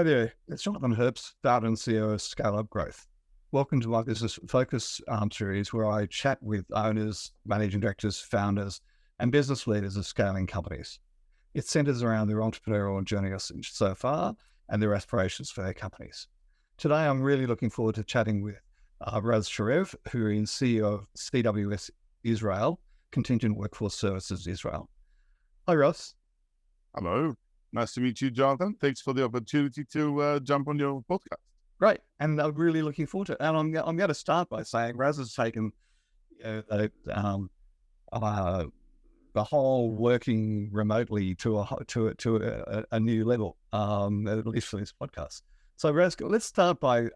Hi there, it's Jonathan Herps, founder and CEO of Scale Up Growth. Welcome to my Business Focus series where I chat with owners, managing directors, founders, and business leaders of scaling companies. It centers around their entrepreneurial journey so far and their aspirations for their companies. Today, I'm really looking forward to chatting with Raz Chorev, who is CEO of CWS Israel, Contingent Workforce Services Israel. Hi, Raz. Hello. Nice to meet you, Jonathan. Thanks for the opportunity to jump on your podcast. Great. And I'm really looking forward to it. And I'm going to start by saying Raz has taken the whole working remotely to a new level, at least for this podcast. So Raz, let's start by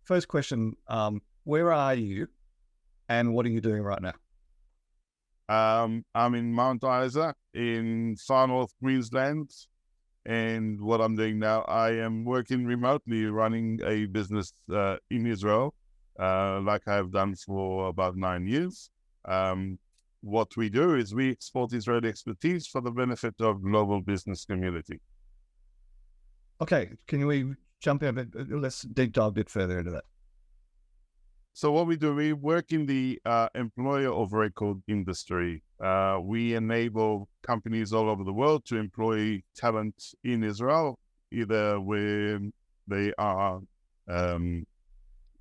first question. Where are you and what are you doing right now? I'm in Mount Isa in far north Queensland, and what I'm doing now, I am working remotely, running a business in Israel, like I've done for about 9 years. What we do is we export Israeli expertise for the benefit of global business community. Okay, can we jump in a bit? Let's deep dive a bit further into that. So what we do, we work in the employer of record industry. We enable companies all over the world to employ talent in Israel, either when they are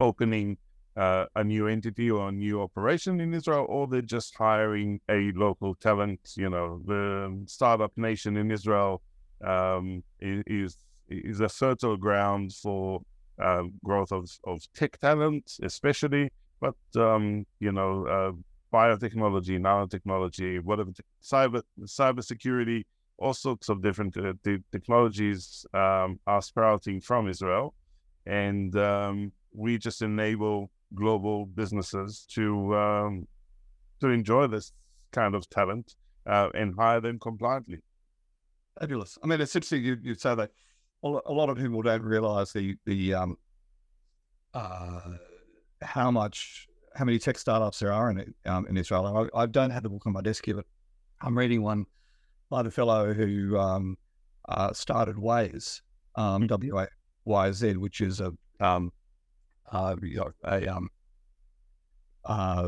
opening a new entity or a new operation in Israel, or they're just hiring a local talent. You know, the startup nation in Israel is a fertile ground for growth of tech talent, especially, but biotechnology, nanotechnology, whatever, cyber security, all sorts of different technologies are sprouting from Israel, and we just enable global businesses to enjoy this kind of talent and hire them compliantly. Fabulous. I mean, it's interesting you say that. A lot of people don't realize how many tech startups there are in Israel. I don't have the book on my desk here, but I'm reading one by the fellow who started Waze, WAYZ, which is a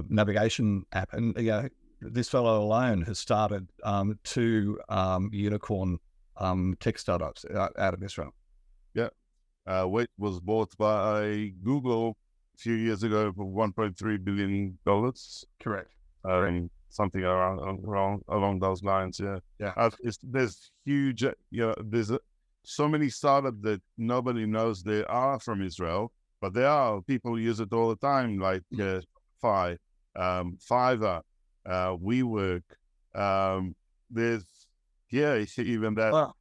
navigation app, and this fellow alone has started 2 unicorn tech startups out of Israel. Yeah. Which was bought by Google a few years ago for $1.3 billion. Correct. Something along those lines. Yeah. Yeah. There's huge, there's so many startups that nobody knows they are from Israel, but there are. People use it all the time, like Fiverr, WeWork. There's even that. Wow.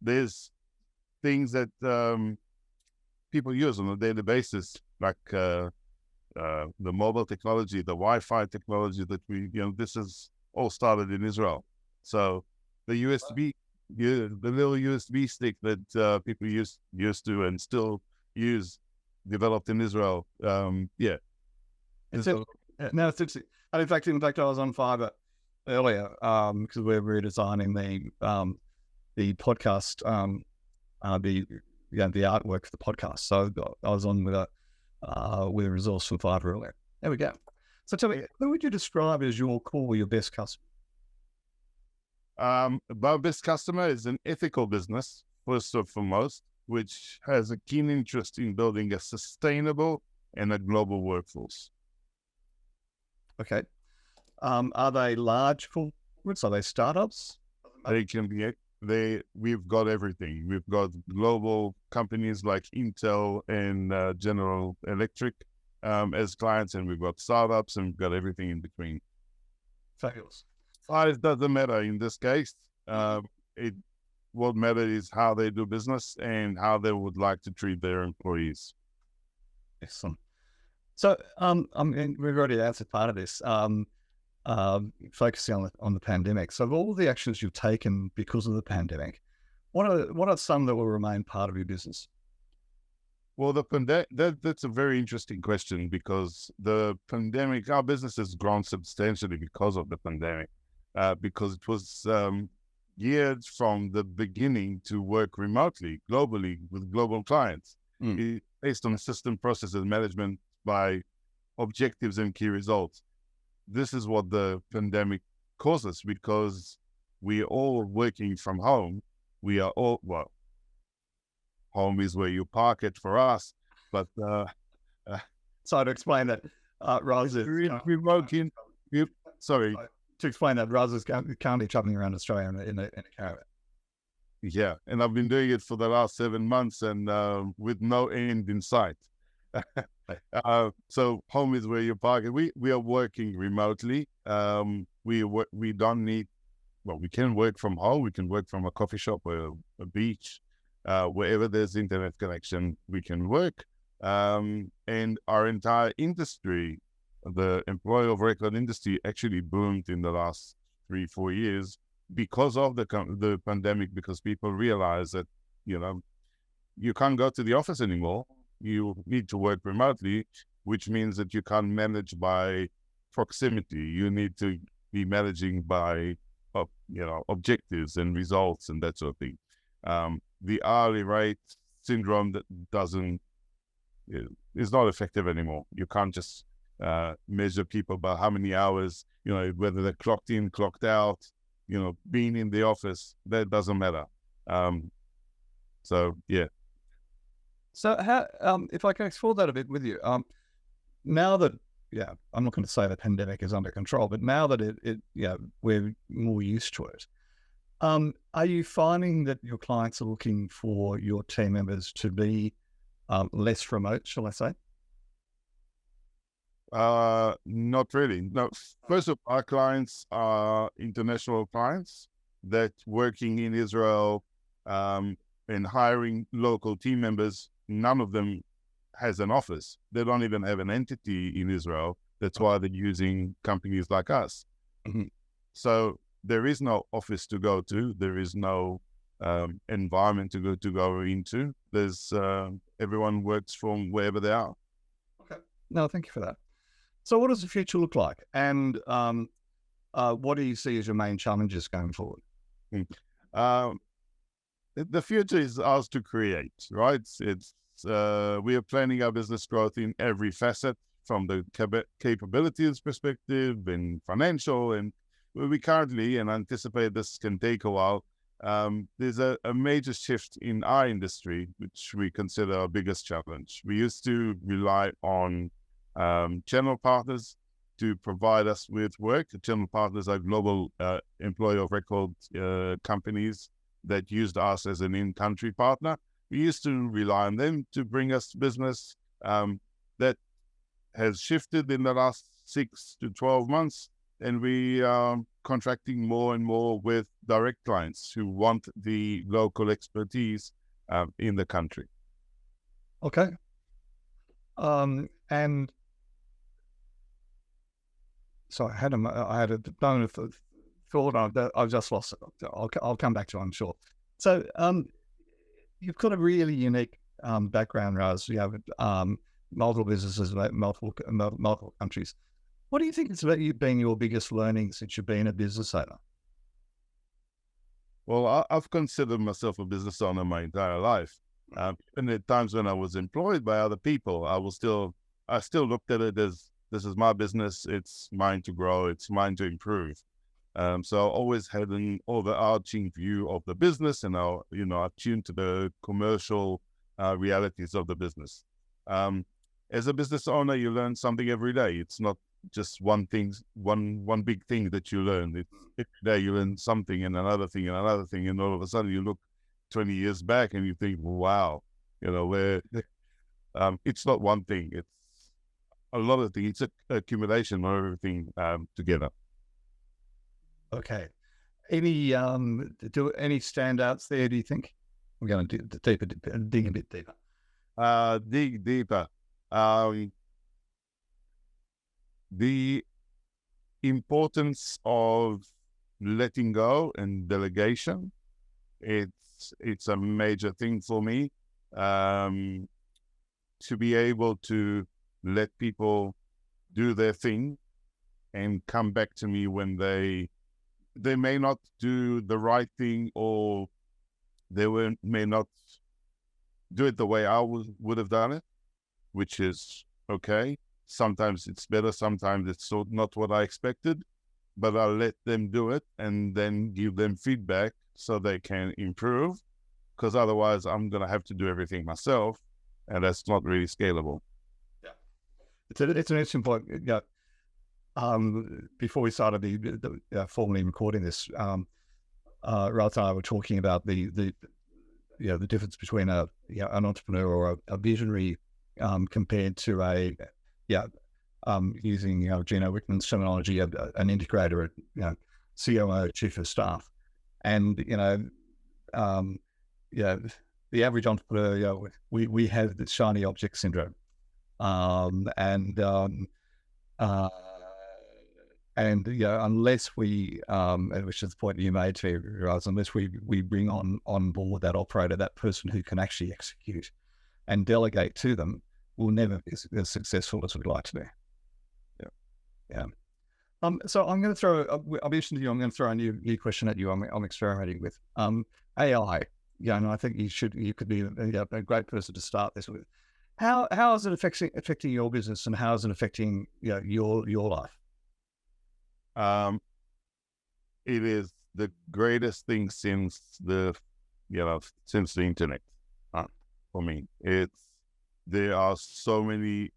There's things that people use on a daily basis, like the mobile technology, the Wi-Fi technology that this is all started in Israel. So the USB, the little USB stick that people used to and still use, developed in Israel. Yeah. It's interesting. And in fact, I was on Fiverr earlier because we're redesigning the podcast, the artwork for the podcast. So I was on with a resource from Fiverr earlier. There we go. So tell me, who would you describe as your best customer? My best customer is an ethical business, first and foremost, which has a keen interest in building a sustainable and a global workforce. Okay. Are they large corporates? Are they startups? They can be. We've got everything. We've got global companies like Intel and General Electric as clients, and we've got startups, and we've got everything in between. Fabulous. Size doesn't matter in this case. What matters is how they do business and how they would like to treat their employees. Excellent. So, we've already answered part of this. Focusing on the pandemic. So, of all the actions you've taken because of the pandemic, what are some that will remain part of your business? Well, that's a very interesting question, because the pandemic, our business has grown substantially because of the pandemic, because it was geared from the beginning to work remotely, globally, with global clients. Based on system processes management by objectives and key results. This is what the pandemic caused us, because we are all working from home. We are all, well, home is where you park it for us, but so to explain that, Raz is sorry. To explain that, Raz is currently traveling around Australia in a caravan. Yeah, and I've been doing it for the last 7 months, and with no end in sight. So home is where you park it. We are working remotely. We don't need. Well, we can work from home. We can work from a coffee shop or a beach, wherever there's internet connection. We can work, and our entire industry, the employer of record industry, actually boomed in the last 3-4 years because of the pandemic, because people realize that, you can't go to the office anymore. You need to work remotely, which means that you can't manage by proximity. You need to be managing by, objectives and results and that sort of thing. The hourly rate syndrome that is not effective anymore. You can't just measure people by how many hours, whether they're clocked in, clocked out, being in the office. That doesn't matter. So yeah. So how, if I can explore that a bit with you, now that, I'm not going to say the pandemic is under control, but now that we're more used to it, are you finding that your clients are looking for your team members to be less remote, shall I say? Not really. No. First of all, our clients are international clients that working in Israel, and hiring local team members. None of them has an office. They don't even have an entity in Israel. That's why they're using companies like us. Mm-hmm. So there is no office to go to. There is no environment to go into. There's everyone works from wherever they are. Okay. No, thank you for that. So what does the future look like? And what do you see as your main challenges going forward? The future is ours to create, right? We are planning our business growth in every facet, from the capabilities perspective and financial, and we currently, and anticipate this can take a while, there's a major shift in our industry, which we consider our biggest challenge. We used to rely on channel partners to provide us with work. The channel partners are global employer of record companies that used us as an in-country partner. We used to rely on them to bring us business. That has shifted in the last 6 to 12 months, and we are contracting more and more with direct clients who want the local expertise in the country. Okay. And so I had a moment of thought. I've just lost it. I'll come back to it, I'm sure. So you've got a really unique background, Raz. You have multiple businesses, multiple countries. What do you think it's about you being your biggest learning since you've been a business owner? Well, I've considered myself a business owner my entire life. And at times when I was employed by other people, I still looked at it as, this is my business. It's mine to grow. It's mine to improve. So I always had an overarching view of the business, and I tuned to the commercial realities of the business. As a business owner, you learn something every day. It's not just one thing, one big thing that you learn. Every day you learn something and another thing and another thing, and all of a sudden you look 20 years back and you think, wow, where it's not one thing. It's a lot of things. It's an accumulation of everything together. Okay. Any standouts there, do you think? We're going to dig a bit deeper. Dig deeper. The importance of letting go and delegation. It's a major thing for me. To be able to let people do their thing and come back to me when they they may not do the right thing, or may not do it the way I would have done it, which is okay. Sometimes it's better, sometimes it's not what I expected, but I'll let them do it and then give them feedback so they can improve, because otherwise I'm going to have to do everything myself, and that's not really scalable. Yeah. It's an interesting point. Yeah. Before we started formally recording this, Raz and I were talking about the difference between an entrepreneur or a visionary compared to using Gino Wickman's terminology, an integrator, COO, chief of staff, and the average entrepreneur, we have the shiny object syndrome, unless we, which is the point you made to me, Raz, unless we bring on board that operator, that person who can actually execute and delegate to them, we'll never be as successful as we'd like to be. Yeah. So I'm going to throw. I'll be interested in you. I'm going to throw a new question at you. I'm experimenting with AI. And I think you could be a great person to start this with. How is it affecting your business, and how is it affecting your life? It is the greatest thing since the internet. For me, there are so many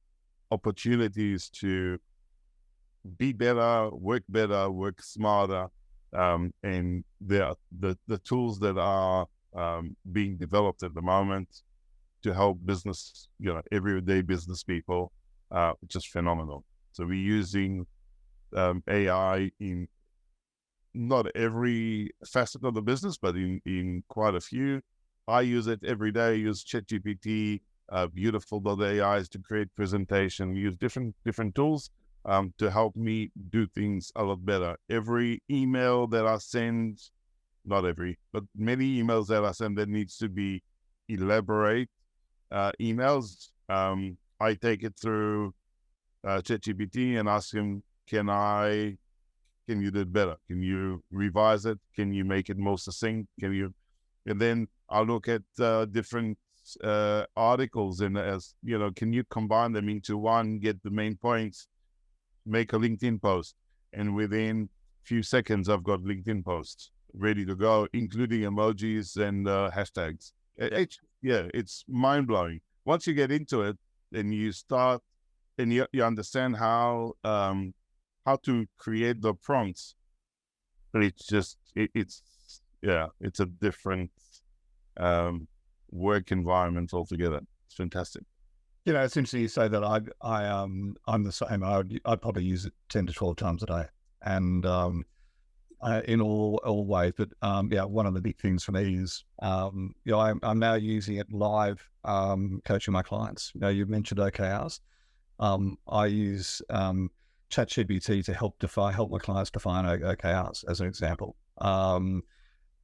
opportunities to be better, work smarter, and the tools that are being developed at the moment to help business, everyday business people, just phenomenal. So we're using AI in not every facet of the business, but in quite a few. I use it every day. I use ChatGPT, beautiful.ai's to create presentation. We use different tools to help me do things a lot better. Every email that I send, not every, but many emails that I send that needs to be elaborate emails, I take it through ChatGPT and ask him, can you do it better? Can you revise it? Can you make it more succinct? And then I'll look at different articles, and can you combine them into one, get the main points, make a LinkedIn post, and within a few seconds I've got LinkedIn posts ready to go, including emojis and hashtags. It's mind-blowing. Once you get into it, then you start and you understand how to create the prompts. But it's a different work environment altogether. It's fantastic. It's interesting you say that. I'm the same. I'd probably use it 10 to 12 times a day, and in all ways. But one of the big things for me is I'm now using it live, coaching my clients. You mentioned OKRs. I use ChatGPT to help my clients define OKRs as an example.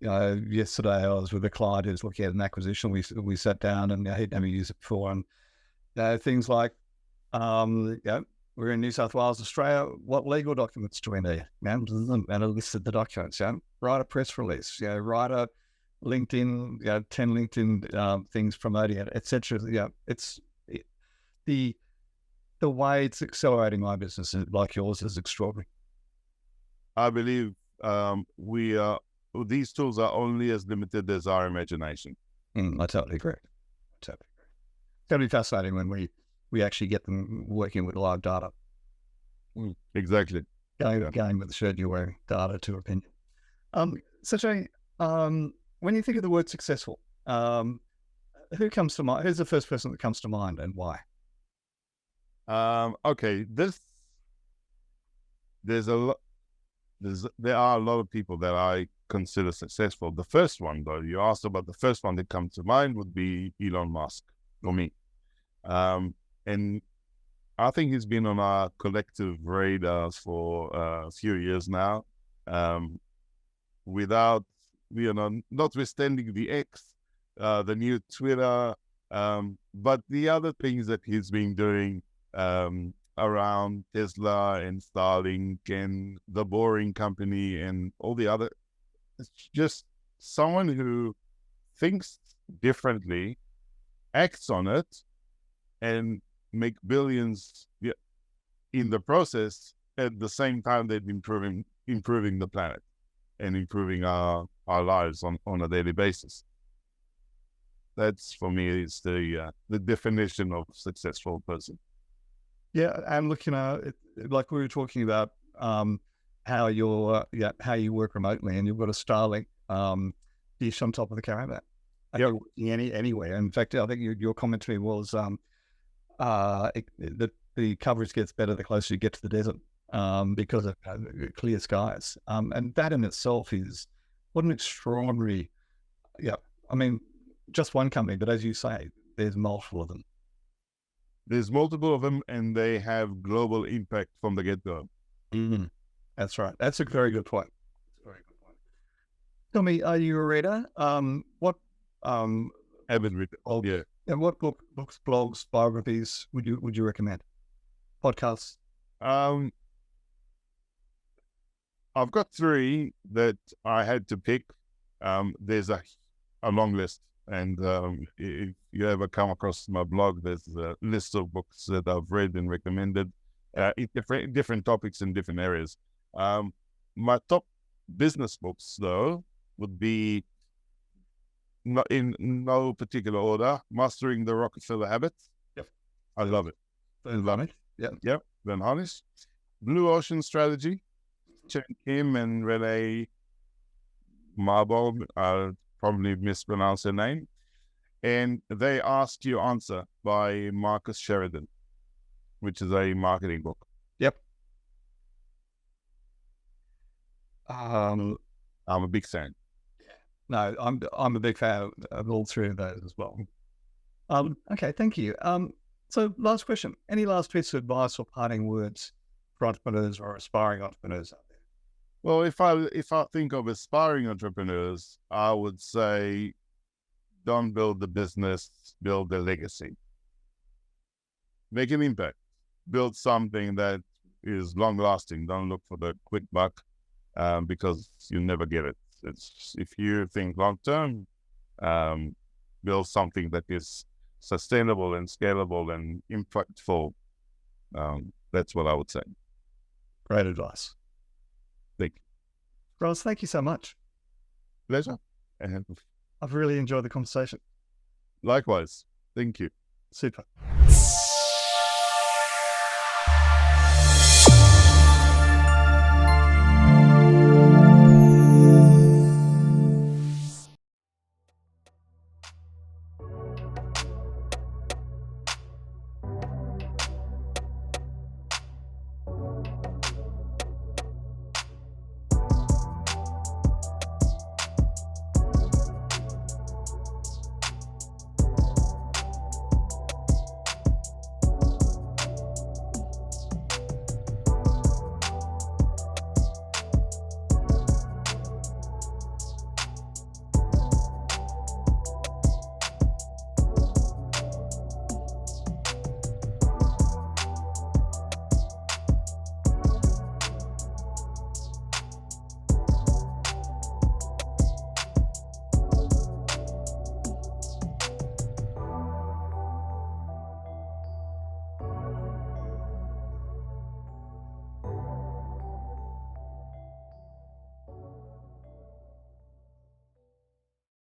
Yesterday I was with a client who's looking at an acquisition. We sat down, and he'd never used it before, and things like, we're in New South Wales, Australia. What legal documents do we need? And I listed the documents. Write a press release. Write a LinkedIn. 10 LinkedIn things promoting it, etc. The way it's accelerating my business, like yours, is extraordinary. I believe these tools are only as limited as our imagination. I totally agree. It's going to be fascinating when we actually get them working with live data. Exactly. Going with the shirt you're wearing, data to opinion. So Jay, when you think of the word successful, who comes to mind? Who's the first person that comes to mind, and why? Okay, there are a lot of people that I consider successful. The first one, though, you asked about the first one that comes to mind, would be Elon Musk for me. And I think he's been on our collective radars for a few years now. Notwithstanding the X, the new Twitter, but the other things that he's been doing around Tesla and Starlink and the Boring Company and all the other. It's just someone who thinks differently, acts on it, and make billions in the process at the same time they're improving the planet and improving our lives on a daily basis. That's, for me, is the definition of successful person. Yeah, and look, like we were talking about how you work remotely, and you've got a Starlink dish on top of the caravan. Yep. Anywhere. In fact, I think your comment to me was that the coverage gets better the closer you get to the desert because of clear skies. And that in itself is what an extraordinary, I mean, just one company, but as you say, there's multiple of them. There's multiple of them, and they have global impact from the get-go. Mm-hmm. That's right. That's a very good point. Tell me, are you a reader? What Haven't read it. Yeah. And what books, blogs, biographies would you recommend? Podcasts? I've got 3 that I had to pick. There's a long list, and if you ever come across my blog, there's a list of books that I've read and recommended in different topics in different areas. My top business books, though, would be, not in no particular order, Mastering the Rockefeller Habit. Yep. I love it. Yep. Van Harnish. Blue Ocean Strategy. Chen Kim and Renee Marble. I'll probably mispronounce her name. And They Ask You Answer by Marcus Sheridan, which is a marketing book. Yep. I'm a big fan. No, I'm a big fan of all 3 of those as well. Okay, thank you. So last question. Any last piece of advice or parting words for entrepreneurs or aspiring entrepreneurs out there? Well, if I think of aspiring entrepreneurs, I would say, don't build the business, build the legacy. Make an impact. Build something that is long-lasting. Don't look for the quick buck because you never get it. If you think long-term, build something that is sustainable and scalable and impactful. That's what I would say. Great advice. Thank you. Raz, thank you so much. Pleasure. And I've really enjoyed the conversation. likewise. Thank you. Super.